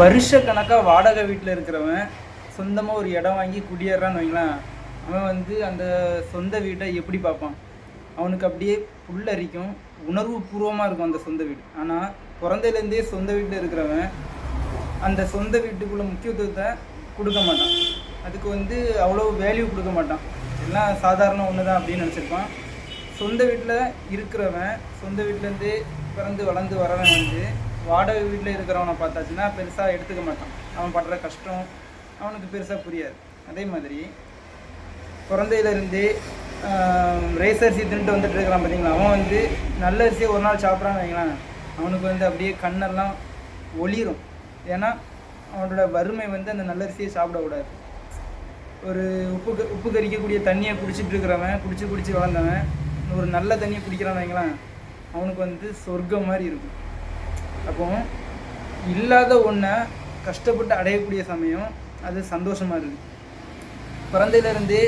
வருஷ கணக்காக வாடகை வீட்டில் இருக்கிறவன் சொந்தமாக ஒரு இடம் வாங்கி குடியேறான்னு வைங்களேன், அவன் வந்து அந்த சொந்த வீட்டை எப்படி பார்ப்பான்? அவனுக்கு அப்படியே புல்லரிக்கும், உணர்வு பூர்வமாக இருக்கும் அந்த சொந்த வீடு. ஆனால் பிறந்ததுலேருந்தே சொந்த வீட்டில் இருக்கிறவன் அந்த சொந்த வீட்டுக்குள்ள முக்கியத்துவத்தை கொடுக்க மாட்டான். அதுக்கு வந்து அவ்வளோ வேல்யூ கொடுக்க மாட்டான். எல்லாம் சாதாரண ஒன்று தான் அப்படின்னு நினச்சிருப்பான். சொந்த வீட்டில் இருக்கிறவன், சொந்த வீட்டிலேருந்து பிறந்து வளர்ந்து வரவன் வந்து வாடகை வீட்டில் இருக்கிறவனை பார்த்தாச்சுன்னா பெருசாக எடுத்துக்க மாட்டான். அவன் படுற கஷ்டம் அவனுக்கு பெருசாக புரியாது. அதே மாதிரி பிறந்தையிலேருந்தே ரேஸ் அரிசி தின்ட்டு வந்துட்டு இருக்கிறான் பார்த்தீங்களா, அவன் வந்து நல்ல அரிசியை ஒரு நாள் சாப்பிட்றான்னு வைங்களேன், அவனுக்கு வந்து அப்படியே கண்ணெல்லாம் ஒளிரும். ஏன்னா அவனோட வறுமை வந்து அந்த நல்ல அரிசியை சாப்பிடக்கூடாது. ஒரு உப்பு கரிக்கக்கூடிய தண்ணியை குடிச்சிட்டு இருக்கிறவன், குடிச்சு வளர்ந்தவன் ஒரு நல்ல தண்ணியை குடிக்கிறான்னு வைங்களேன், அவனுக்கு வந்து சொர்க்கம் மாதிரி இருக்கும். அப்போ இல்லாத ஒன்றை கஷ்டப்பட்டு அடையக்கூடிய சமயம் அது சந்தோஷமாக இருக்குது. பிறந்தையிலேருந்தே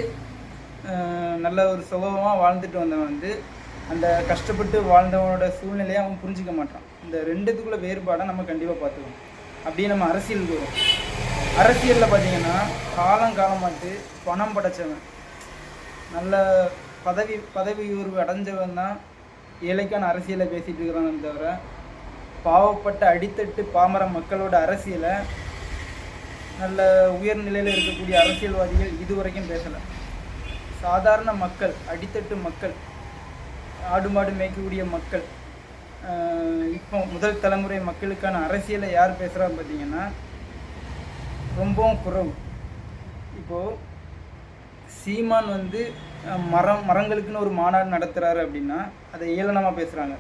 நல்ல ஒரு சுகமாக வாழ்ந்துட்டு வந்தவன் வந்து அந்த கஷ்டப்பட்டு வாழ்ந்தவனோட சூழ்நிலையை அவன் புரிஞ்சிக்க மாட்டான். இந்த ரெண்டுத்துக்குள்ள வேறுபாடை நம்ம கண்டிப்பாக பார்த்துக்கணும். அப்படியே நம்ம அரசியலுக்கு வரும். அரசியலில் பார்த்திங்கன்னா காலமாட்டு பணம் படைச்சவன், நல்ல பதவி உயர்வு அடைஞ்சவன் தான் ஏழைக்கான அரசியலை பேசிகிட்டு இருக்கிறானே தவிர, பாவப்பட்ட அடித்தட்டு பாமர மக்களோட அரசியலை நல்ல உயர்நிலையில் இருக்கக்கூடிய அரசியல்வாதிகள் இதுவரைக்கும் பேசலை. சாதாரண மக்கள், அடித்தட்டு மக்கள், ஆடு மாடு மேய்க்கக்கூடிய மக்கள், இப்போ முதல் தலைமுறை மக்களுக்கான அரசியலை யார் பேசுகிறான்னு பார்த்தீங்கன்னா ரொம்பவும் குறைவு. இப்போது சீமான் வந்து மரங்களுக்குன்னு ஒரு மாநாடு நடத்துகிறாரு அப்படின்னா அதை ஏளனமாக பேசுகிறாங்க.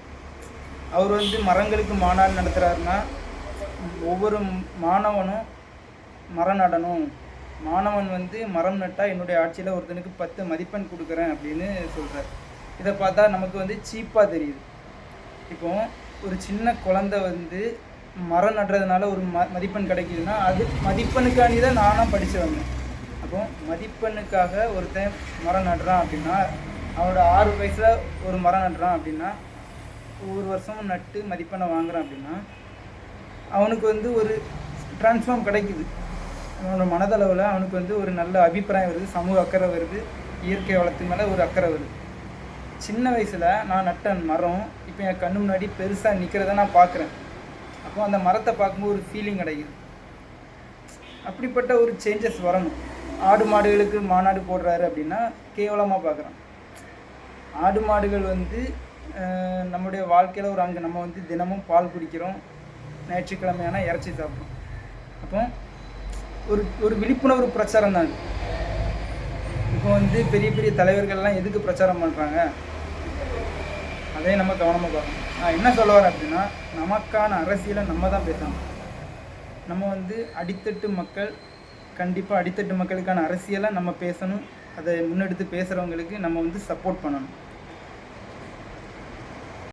அவர் வந்து மரங்களுக்கு மாநாடு நடத்துகிறாருன்னா ஒவ்வொரு மாணவனும் மரம் நடணும், மாணவன் வந்து மரம் நட்டால் என்னுடைய ஆட்சியில் ஒருத்தனுக்கு 10 மதிப்பெண் கொடுக்குறேன் அப்படின்னு சொல்கிறார். இதை பார்த்தா நமக்கு வந்து சீப்பாக தெரியுது. இப்போ ஒரு சின்ன குழந்தை வந்து மரம் நடுறதுனால ஒரு மதிப்பெண் கிடைக்குதுன்னா அது மதிப்பெண்ணுக்காண்டி தான் நானாக படித்து வந்தேன். அப்போ மதிப்பெண்ணுக்காக ஒருத்தன் மரம் நடுறான் அப்படின்னா, அவனோட 6 வயசில் ஒரு மரம் நடுறான் அப்படின்னா, ஒவ்வொரு வருஷமும் நட்டு மதிப்பெண்ணை வாங்குறான் அப்படின்னா அவனுக்கு வந்து ஒரு டிரான்ஸ்ஃபார்ம் கிடைக்குது. அவனோட மனதளவில் அவனுக்கு வந்து ஒரு நல்ல அபிப்பிராயம் வருது, சமூக அக்கறை வருது, இயற்கை வளத்து மேலே ஒரு அக்கறை வருது. சின்ன வயசில் நான் நட்ட மரம் இப்போ என் கண்ணு முன்னாடி பெருசாக நிற்கிறத நான் பார்க்குறேன். அப்போ அந்த மரத்தை பார்க்கும்போது ஒரு ஃபீலிங் கிடைக்குது. அப்படிப்பட்ட ஒரு சேஞ்சஸ் வரணும். ஆடு மாடுகளுக்கு மாநாடு போடுறாரு அப்படின்னா கேவலமாக பார்க்குறான். ஆடு மாடுகள் வந்து நம்முடைய வாழ்க்கையில் ஒரு அங்கே நம்ம வந்து தினமும் பால் குடிக்கிறோம், ஞாயிற்றுக்கிழமையான இறைச்சி சாப்பிட்றோம். அப்போ ஒரு விழிப்புணர்வு பிரச்சாரம் தான். இப்போ வந்து பெரிய பெரிய தலைவர்கள்லாம் எதுக்கு பிரச்சாரம் பண்ணுறாங்க, அதே நம்ம கவனமாக பார்க்கணும். நான் என்ன சொல்ல வரேன் அப்படின்னா, நமக்கான அரசியலை நம்ம தான் பேசணும். நம்ம வந்து அடித்தட்டு மக்கள், கண்டிப்பாக அடித்தட்டு மக்களுக்கான அரசியலை நம்ம பேசணும். அதை முன்னெடுத்து பேசுகிறவங்களுக்கு நம்ம வந்து சப்போர்ட் பண்ணணும்.